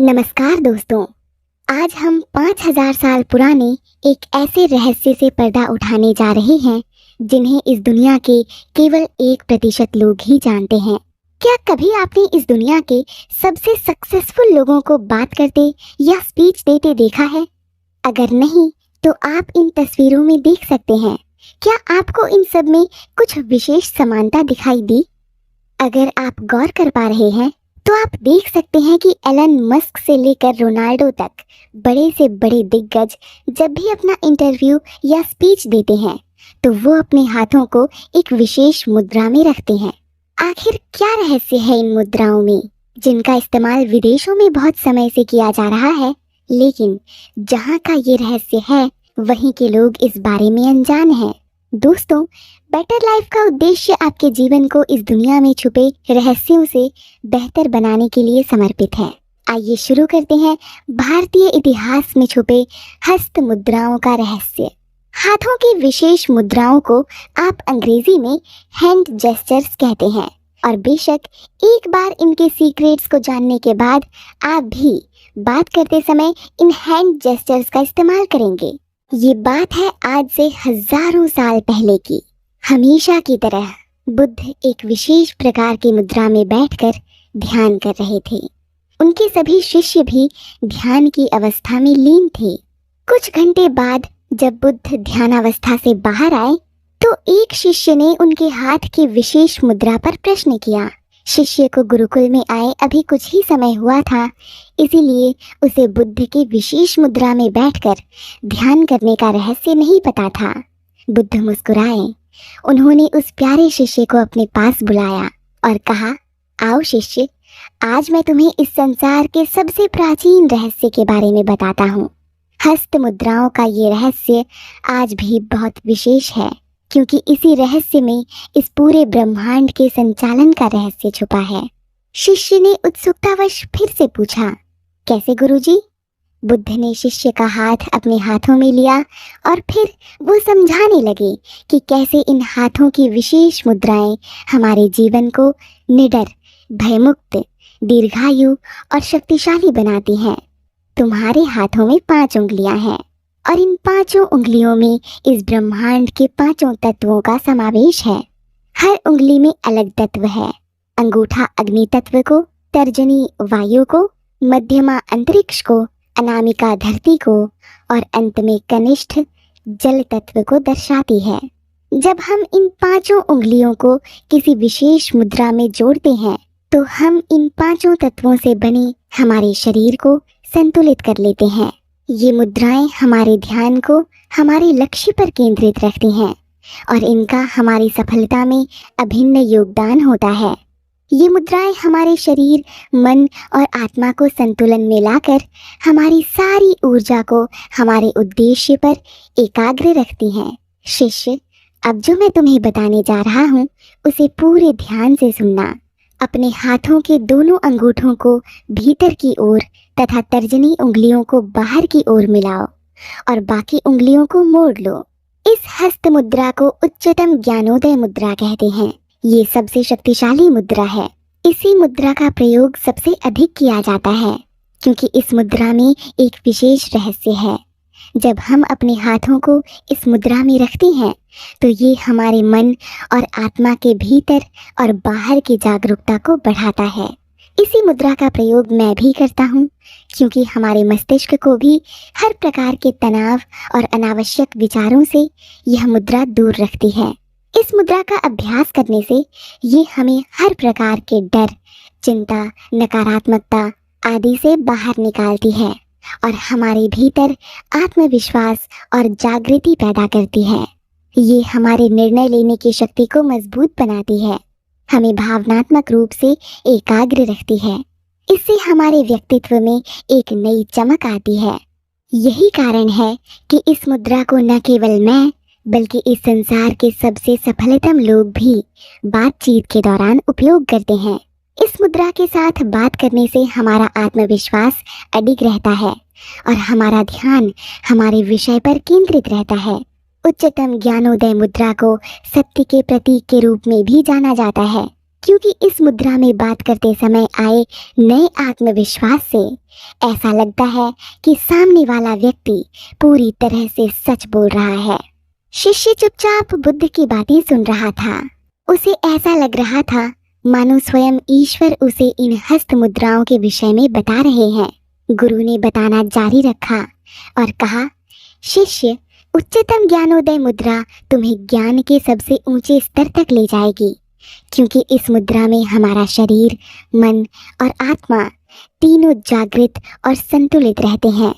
नमस्कार दोस्तों। आज हम 5000 साल पुराने एक ऐसे रहस्य से पर्दा उठाने जा रहे हैं जिन्हें इस दुनिया के केवल 1% लोग ही जानते हैं। क्या कभी आपने इस दुनिया के सबसे सक्सेसफुल लोगों को बात करते या स्पीच देते देखा है? अगर नहीं तो आप इन तस्वीरों में देख सकते हैं। क्या आपको इन सब में कुछ विशेष समानता दिखाई दी? अगर आप गौर कर पा रहे हैं तो आप देख सकते हैं कि एलन मस्क से लेकर रोनाल्डो तक बड़े से बड़े दिग्गज जब भी अपना इंटरव्यू या स्पीच देते हैं तो वो अपने हाथों को एक विशेष मुद्रा में रखते हैं। आखिर क्या रहस्य है इन मुद्राओं में जिनका इस्तेमाल विदेशों में बहुत समय से किया जा रहा है, लेकिन जहाँ का ये रहस्य है वहीं के लोग इस बारे में अनजान हैं। दोस्तों, बेटर लाइफ का उद्देश्य आपके जीवन को इस दुनिया में छुपे रहस्यों से बेहतर बनाने के लिए समर्पित है। आइए शुरू करते हैं भारतीय इतिहास में छुपे हस्त मुद्राओं का रहस्य। हाथों की विशेष मुद्राओं को आप अंग्रेजी में हैंड जेस्चर्स कहते हैं और बेशक एक बार इनके सीक्रेट्स को जानने के बाद आप भी बात करते समय इन हैंड जेस्चर्स का इस्तेमाल करेंगे। ये बात है आज से हजारों साल पहले की। हमेशा की तरह बुद्ध एक विशेष प्रकार की मुद्रा में बैठकर ध्यान कर रहे थे। उनके सभी शिष्य भी ध्यान की अवस्था में लीन थे। कुछ घंटे बाद जब बुद्ध ध्यानावस्था से बाहर आए तो एक शिष्य ने उनके हाथ की विशेष मुद्रा पर प्रश्न किया। शिष्य को गुरुकुल में आए अभी कुछ ही समय हुआ था, इसीलिए उसे बुद्ध की विशेष मुद्रा में बैठकर ध्यान करने का रहस्य नहीं पता था। बुद्ध मुस्कुराए। उन्होंने उस प्यारे शिष्य को अपने पास बुलाया और कहा, आओ शिष्य, आज मैं तुम्हें इस संसार के सबसे प्राचीन रहस्य के बारे में बताता हूँ। हस्त मुद्राओं का ये रहस्य आज भी बहुत विशेष है क्योंकि इसी रहस्य में इस पूरे ब्रह्मांड के संचालन का रहस्य छुपा है। शिष्य ने उत्सुकतावश फिर से पूछा, कैसे गुरुजी? बुद्ध ने शिष्य का हाथ अपने हाथों में लिया और फिर वो समझाने लगे कि कैसे इन हाथों की विशेष मुद्राएं हमारे जीवन को निडर, भयमुक्त, दीर्घायु और शक्तिशाली बनाती हैं। तुम्हारे हाथों में 5 उंगलियां हैं और इन 5 उंगलियों में इस ब्रह्मांड के 5 तत्वों का समावेश है। हर उंगली में अलग तत्व है। अंगूठा अग्नि तत्व को, तर्जनी वायु को, मध्यमा अंतरिक्ष को, अनामिका धरती को और अंत में कनिष्ठ जल तत्व को दर्शाती है। जब हम इन 5 उंगलियों को किसी विशेष मुद्रा में जोड़ते हैं तो हम इन 5 तत्वों से बने हमारे शरीर को संतुलित कर लेते हैं। ये मुद्राएं हमारे ध्यान को हमारे लक्ष्य पर केंद्रित रखती हैं और इनका हमारी सफलता में अभिन्न योगदान होता है। ये मुद्राएं हमारे शरीर, मन और आत्मा को संतुलन में लाकर हमारी सारी ऊर्जा को हमारे उद्देश्य पर एकाग्र रखती हैं। शिष्य, अब जो मैं तुम्हें बताने जा रहा हूँ उसे पूरे ध्यान से सुनना। अपने हाथों के दोनों अंगूठों को भीतर की ओर तथा तर्जनी उंगलियों को बाहर की ओर मिलाओ और बाकी उंगलियों को मोड़ लो। इस हस्त मुद्रा को उच्चतम ज्ञानोदय मुद्रा कहते हैं। ये सबसे शक्तिशाली मुद्रा है। इसी मुद्रा का प्रयोग सबसे अधिक किया जाता है क्योंकि इस मुद्रा में एक विशेष रहस्य है। जब हम अपने हाथों को इस मुद्रा में रखते हैं तो ये हमारे मन और आत्मा के भीतर और बाहर की जागरूकता को बढ़ाता है। इसी मुद्रा का प्रयोग मैं भी करता हूँ क्योंकि हमारे मस्तिष्क को भी हर प्रकार के तनाव और अनावश्यक विचारों से यह मुद्रा दूर रखती है। इस मुद्रा का अभ्यास करने से ये हमें हर प्रकार के डर, चिंता, नकारात्मकता आदि से बाहर निकालती है और हमारे भीतर आत्मविश्वास और जागृति पैदा करती है। ये हमारे निर्णय लेने की शक्ति को मजबूत बनाती है, हमें भावनात्मक रूप से एकाग्र रखती है। इससे हमारे व्यक्तित्व में एक नई चमक आती है। यही कारण है कि इस मुद्रा को न केवल मैं बल्कि इस संसार के सबसे सफलतम लोग भी बातचीत के दौरान उपयोग करते हैं। इस मुद्रा के साथ बात करने से हमारा आत्मविश्वास अडिग रहता है और हमारा ध्यान हमारे विषय पर केंद्रित रहता है। उच्चतम ज्ञानोदय मुद्रा को सत्य के प्रतीक के रूप में भी जाना जाता है। क्योंकि इस मुद्रा में बात करते समय आए नए आत्मविश्वास से ऐसा लगता है कि सामने वाला व्यक्ति पूरी तरह से सच बोल रहा है। शिष्य चुपचाप बुद्ध की बातें सुन रहा था। उसे ऐसा लग रहा था मानो स्वयं ईश्वर उसे इन हस्त मुद्राओं के विषय में बता रहे हैं। गुरु ने बताना जारी रखा और कहा, शिष्य, उच्चतम ज्ञानोदय मुद्रा तुम्हें ज्ञान के सबसे ऊंचे स्तर तक ले जाएगी, क्योंकि इस मुद्रा में हमारा शरीर, मन और आत्मा तीनों जागृत और संतुलित रहते हैं।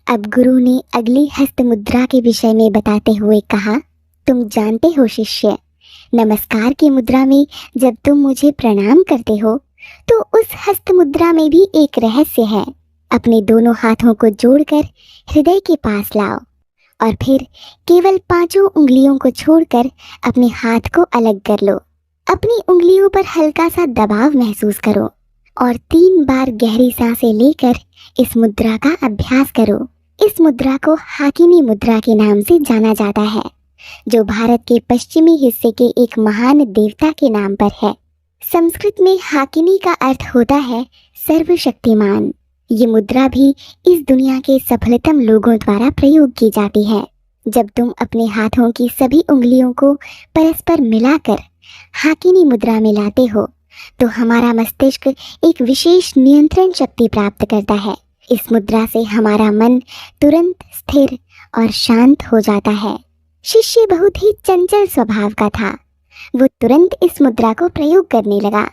अब गुरु ने अगली हस्त मुद्रा के विषय में बताते हुए कहा, तुम जानते हो शिष्य, नमस्कार की मुद्रा में जब तुम मुझे प्रणाम करते हो तो उस हस्त मुद्रा में भी एक रहस्य है। अपने दोनों हाथों को जोड़कर हृदय के पास लाओ और फिर केवल 5 उंगलियों को छोड़कर अपने हाथ को अलग कर लो। अपनी उंगलियों पर हल्का सा दबाव महसूस करो और 3 बार गहरी सांसें लेकर इस मुद्रा का अभ्यास करो। इस मुद्रा को हाकिनी मुद्रा के नाम से जाना जाता है, जो भारत के पश्चिमी हिस्से के एक महान देवता के नाम पर है। संस्कृत में हाकिनी का अर्थ होता है सर्वशक्तिमान। ये मुद्रा भी इस दुनिया के सफलतम लोगों द्वारा प्रयोग की जाती है। जब तुम अपने हाथों की सभी उंगलियों को परस्पर मिलाकर हाकिनी मुद्रा में लाते हो तो हमारा मस्तिष्क एक विशेष नियंत्रण शक्ति प्राप्त करता है। इस मुद्रा से हमारा मन तुरंत स्थिर और शांत हो जाता है। शिष्य बहुत ही चंचल स्वभाव का था। वो तुरंत इस मुद्रा को प्रयोग करने लगा।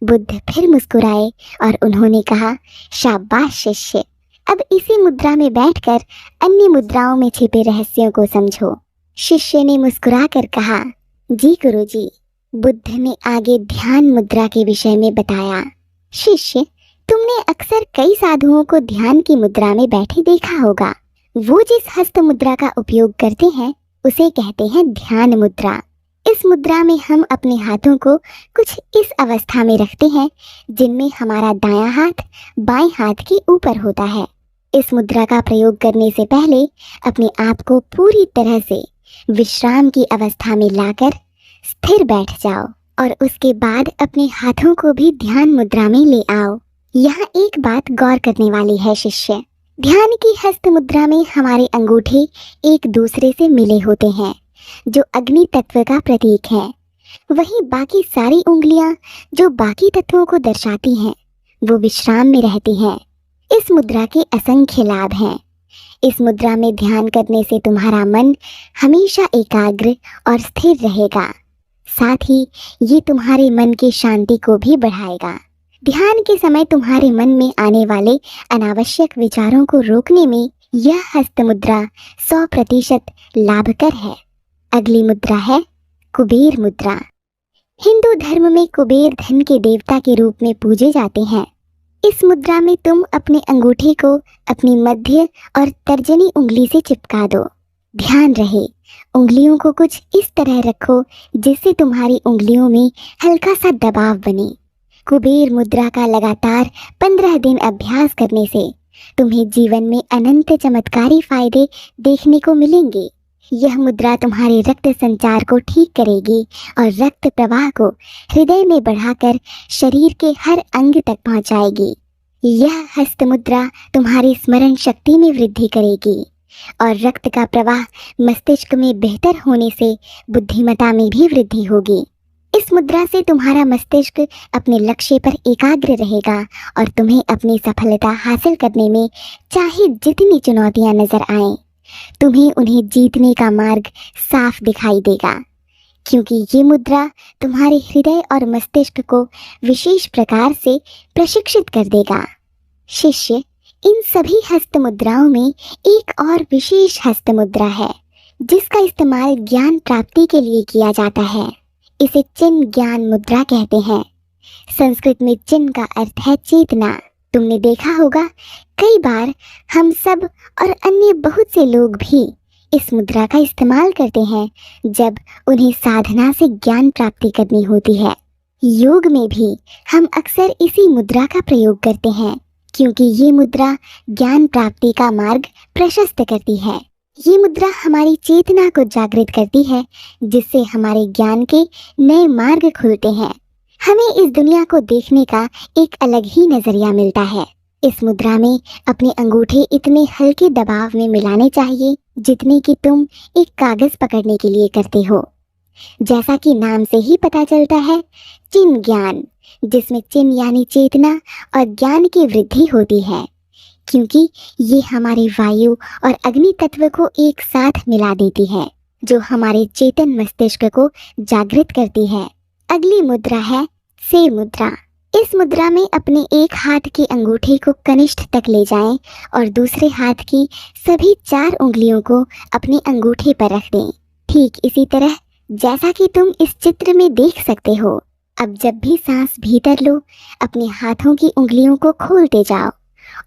बुद्ध फिर मुस्कुराए और उन्होंने कहा, शाबाश शिष्य, अब इसी मुद्रा में बैठकर अन्य मुद्राओं में छिपे रहस्यों को समझो। शिष्य ने मुस्कुराकर कहा, जी गुरुजी। बुद्ध ने आगे ध्यान मुद्रा के विषय में बताया। शिष्य, तुमने अक्सर कई साधुओं को ध्यान की मुद्रा में बैठे देखा होगा। वो जिस हस्त मुद्रा का उपयोग करते हैं उसे कहते हैं ध्यान मुद्रा। इस मुद्रा में हम अपने हाथों को कुछ इस अवस्था में रखते हैं जिनमें हमारा दायां हाथ बाएं हाथ के ऊपर होता है। इस मुद्रा का प्रयोग करने से पहले अपने आप को पूरी तरह से विश्राम की अवस्था में लाकर स्थिर बैठ जाओ और उसके बाद अपने हाथों को भी ध्यान मुद्रा में ले आओ। यहाँ एक बात गौर करने वाली है शिष्य, ध्यान की हस्त मुद्रा में हमारे अंगूठे एक दूसरे से मिले होते हैं, जो अग्नि तत्व का प्रतीक है। वहीं बाकी सारी उंगलियां जो बाकी तत्वों को दर्शाती हैं, वो विश्राम में रहती हैं। इस मुद्रा के असंख्य लाभ हैं। इस मुद्रा में ध्यान करने से तुम्हारा मन हमेशा एकाग्र और स्थिर रहेगा। साथ ही ये तुम्हारे मन की शांति को भी बढ़ाएगा। ध्यान के समय तुम्हारे मन में आने वाले अनावश्यक विचारों को रोकने में यह हस्त मुद्रा 100% लाभकर है। अगली मुद्रा है कुबेर मुद्रा। हिंदू धर्म में कुबेर धन के देवता के रूप में पूजे जाते हैं। इस मुद्रा में तुम अपने अंगूठे को अपनी मध्य और तर्जनी उंगली से चिपका दो। ध्यान रहे, उंगलियों को कुछ इस तरह रखो जिससे तुम्हारी उंगलियों में हल्का सा दबाव बने। कुबेर मुद्रा का लगातार 15 दिन अभ्यास करने से तुम्हें जीवन में अनंत चमत्कारी फायदे देखने को मिलेंगे। यह मुद्रा तुम्हारे रक्त संचार को ठीक करेगी और रक्त प्रवाह को हृदय में बढ़ाकर शरीर के हर अंग तक पहुंचाएगी। यह हस्त मुद्रा तुम्हारी स्मरण शक्ति में वृद्धि करेगी और रक्त का प्रवाह मस्तिष्क में बेहतर होने से बुद्धिमत्ता में भी वृद्धि होगी। इस मुद्रा से तुम्हारा मस्तिष्क अपने लक्ष्य पर एकाग्र रहेगा और तुम्हें अपनी सफलता हासिल करने में चाहे जितनी चुनौतियां नजर आएं, तुम्हें उन्हें जीतने का मार्ग साफ दिखाई देगा, क्योंकि ये मुद्रा तुम्हारे हृदय और मस्तिष्क को विशेष प्रकार से प्रशिक्षित कर देगा। शिष्य, इन सभी हस्त मुद्राओं में एक और विशेष हस्त मुद्रा है जिसका इस्तेमाल ज्ञान प्राप्ति के लिए किया जाता है। इसे चिन्ह ज्ञान मुद्रा कहते हैं। संस्कृत में चिन्ह का अर्थ है चेतना। तुमने देखा होगा कई बार हम सब और अन्य बहुत से लोग भी इस मुद्रा का इस्तेमाल करते हैं जब उन्हें साधना से ज्ञान प्राप्ति करनी होती है। योग में भी हम अक्सर इसी मुद्रा का प्रयोग करते हैं, क्योंकि ये मुद्रा ज्ञान प्राप्ति का मार्ग प्रशस्त करती है। ये मुद्रा हमारी चेतना को जागृत करती है, जिससे हमारे ज्ञान के नए मार्ग खुलते हैं। हमें इस दुनिया को देखने का एक अलग ही नजरिया मिलता है। इस मुद्रा में अपने अंगूठे इतने हल्के दबाव में मिलाने चाहिए जितने कि तुम एक कागज पकड़ने के लिए करते हो। जैसा कि नाम से ही पता चलता है, चिन ज्ञान, जिसमें चिन यानी चेतना और ज्ञान की वृद्धि होती है, क्योंकि ये हमारे वायु और अग्नि तत्व को एक साथ मिला देती है, जो हमारे चेतन मस्तिष्क को जागृत करती है। अगली मुद्रा है से मुद्रा। इस मुद्रा में अपने एक हाथ के अंगूठे को कनिष्ठ तक ले जाएं और दूसरे हाथ की सभी 4 उंगलियों को अपने अंगूठे पर रख दें, ठीक इसी तरह जैसा कि तुम इस चित्र में देख सकते हो। अब जब भी सांस भीतर लो, अपने हाथों की उंगलियों को खोलते जाओ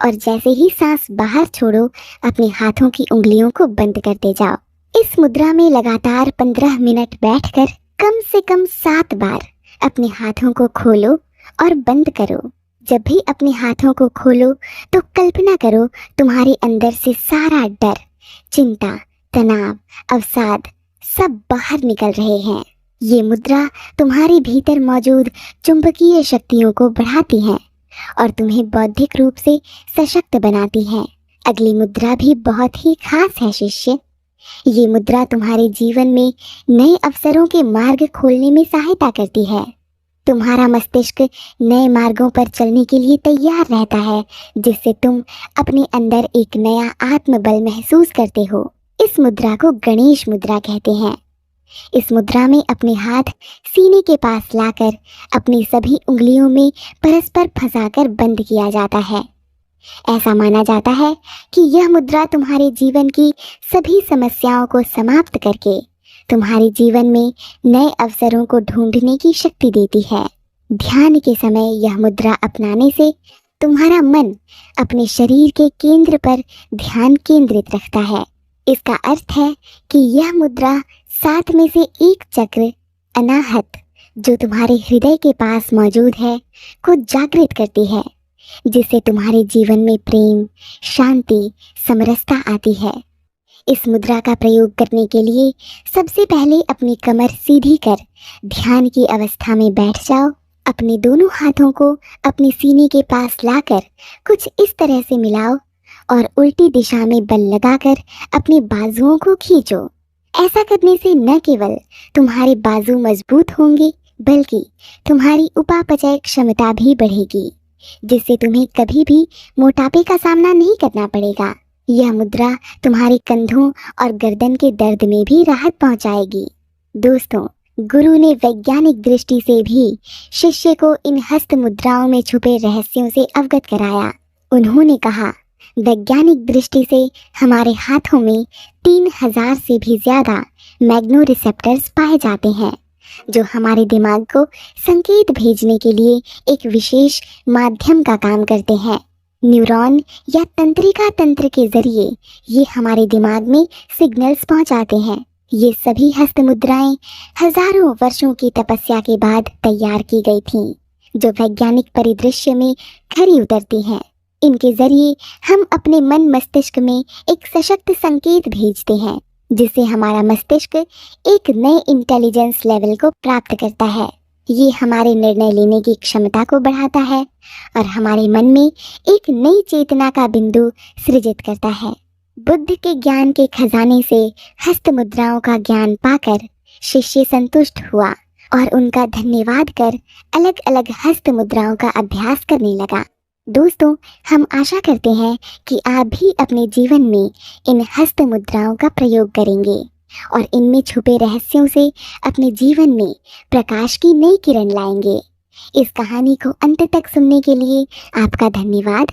और जैसे ही सांस बाहर छोड़ो, अपने हाथों की उंगलियों को बंद करते जाओ। इस मुद्रा में लगातार 15 मिनट बैठकर कम से कम 7 बार अपने हाथों को खोलो और बंद करो। जब भी अपने हाथों को खोलो तो कल्पना करो तुम्हारे अंदर से सारा डर, चिंता, तनाव, अवसाद सब बाहर निकल रहे हैं। ये मुद्रा तुम्हारे भीतर मौजूद चुंबकीय शक्तियों को बढ़ाती है और तुम्हें बौद्धिक रूप से सशक्त बनाती है। अगली मुद्रा भी बहुत ही खास है शिष्य। ये मुद्रा तुम्हारे जीवन में नए अवसरों के मार्ग खोलने में सहायता करती है। तुम्हारा मस्तिष्क नए मार्गों पर चलने के लिए तैयार रहता है, जिससे तुम अपने अंदर एक नया आत्मबल महसूस करते हो। इस मुद्रा को गणेश मुद्रा कहते हैं। इस मुद्रा में अपने हाथ सीने के पास लाकर अपनी सभी उंगलियों में परस्पर फंसाकर बंद किया जाता है। ऐसा माना जाता है कि यह मुद्रा तुम्हारे जीवन की सभी समस्याओं को समाप्त करके तुम्हारे जीवन में नए अवसरों को ढूंढने की शक्ति देती है। ध्यान के समय यह मुद्रा अपनाने से तुम्हारा मन अपने शरीर के केंद्र पर ध्यान केंद्रित रखता है। इसका अर्थ है कि यह मुद्रा 7 में से एक चक्र अनाहत, जो तुम्हारे हृदय के पास मौजूद है, को जागृत करती है, जिससे तुम्हारे जीवन में प्रेम, शांति, समरसता आती है। इस मुद्रा का प्रयोग करने के लिए सबसे पहले अपनी कमर सीधी कर ध्यान की अवस्था में बैठ जाओ। अपने दोनों हाथों को अपने सीने के पास लाकर कुछ इस तरह से मिलाओ और उल्टी दिशा में बल लगाकर अपने बाजुओं को खींचो। ऐसा करने से न केवल तुम्हारे बाजू मजबूत होंगे, बल्कि तुम्हारी उपापचय क्षमता भी बढ़ेगी, जिससे तुम्हें कभी भी मोटापे का सामना नहीं करना पड़ेगा। यह मुद्रा तुम्हारे कंधों और गर्दन के दर्द में भी राहत पहुंचाएगी। दोस्तों, गुरु ने वैज्ञानिक दृष्टि से भी शिष्य को इन हस्त मुद्राओं में छुपे रहस्यों से अवगत कराया। उन्होंने कहा, वैज्ञानिक दृष्टि से हमारे हाथों में 3000 से भी ज्यादा मैग्नो रिसेप्टर्स पाए जाते हैं, जो हमारे दिमाग को संकेत भेजने के लिए एक विशेष माध्यम का काम करते हैं। न्यूरॉन या तंत्रिका तंत्र के जरिए ये हमारे दिमाग में सिग्नल्स पहुंचाते हैं। ये सभी हस्त मुद्राएं हजारों वर्षों की तपस्या के बाद तैयार की गई थीं, जो वैज्ञानिक परिदृश्य में खरी उतरती हैं। इनके जरिए हम अपने मन मस्तिष्क में एक सशक्त संकेत भेजते हैं, जिससे हमारा मस्तिष्क एक नए इंटेलिजेंस लेवल को प्राप्त करता है। ये हमारे निर्णय लेने की क्षमता को बढ़ाता है और हमारे मन में एक नई चेतना का बिंदु सृजित करता है। बुद्ध के ज्ञान के खजाने से हस्त मुद्राओं का ज्ञान पाकर शिष्य संतुष्ट हुआ और उनका धन्यवाद कर अलग अलग हस्त मुद्राओं का अभ्यास करने लगा। दोस्तों, हम आशा करते हैं कि आप भी अपने जीवन में इन हस्त मुद्राओं का प्रयोग करेंगे और इनमें छुपे रहस्यों से अपने जीवन में प्रकाश की नई किरण लाएंगे। इस कहानी को अंत तक सुनने के लिए आपका धन्यवाद।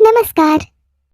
नमस्कार।